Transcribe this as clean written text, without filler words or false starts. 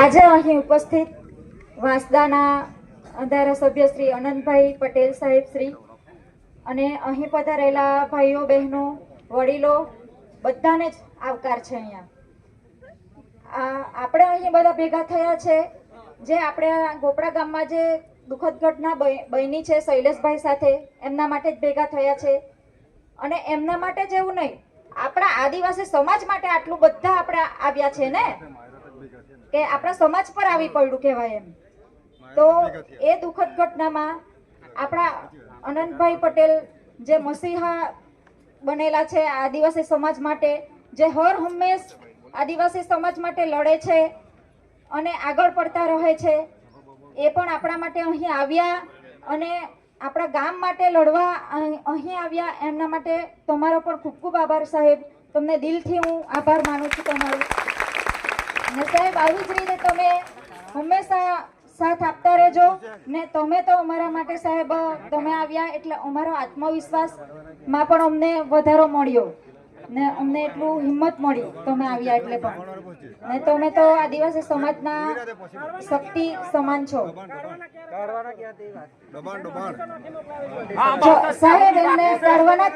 આજે અહીં ઉપસ્થિત વાંસદાના ધારાસભ્ય શ્રી અનંતભાઈ પટેલ સાહેબ શ્રી અને અહીં પધારેલા ભાઈઓ બહેનો વડીલો બધાને જ આવકાર છે। અહીંયા આપણે અહીં બધા ભેગા થયા છે જે આપણે ગોપડા ગામમાં જે દુઃખદ ઘટના બની છે શૈલેષભાઈ સાથે, એમના માટે જ ભેગા થયા છે। અને એમના માટે જ એવું નહીં, આપણા આદિવાસી સમાજ માટે આટલું બધા આપણે આવ્યા છે ને, કે આપણા સમાજ પર આવી પડ્યું કહેવાય એમ। તો એ દુઃખદ ઘટનામાં આપણા અનંતભાઈ પટેલ જે મસીહા બનેલા છે આદિવાસી સમાજ માટે, જે હર હંમેશ આદિવાસી સમાજ માટે લડે છે અને આગળ પડતા રહે છે, એ પણ આપણા માટે અહીં આવ્યા અને આપણા ગામ માટે લડવા અહીં આવ્યા। એમના માટે તમારો પણ ખૂબ ખૂબ આભાર સાહેબ, તમને દિલથી હું આભાર માનું છું તમારો। ને સાહેબ આવી જ રીતે તમે હંમેશા સાથ આપતા રહેજો ને। તમે તો અમારા માટે સાહેબ, તમે આવ્યા એટલે અમારો આત્મવિશ્વાસમાં પણ અમને વધારો મળ્યો ને અમને એટલું હિંમત મળી તમે આવ્યા એટલે પણ। ને તમે તો આદિવાસી સમાજના શક્તિ સમાન છો સાહેબ, એમને કરવાના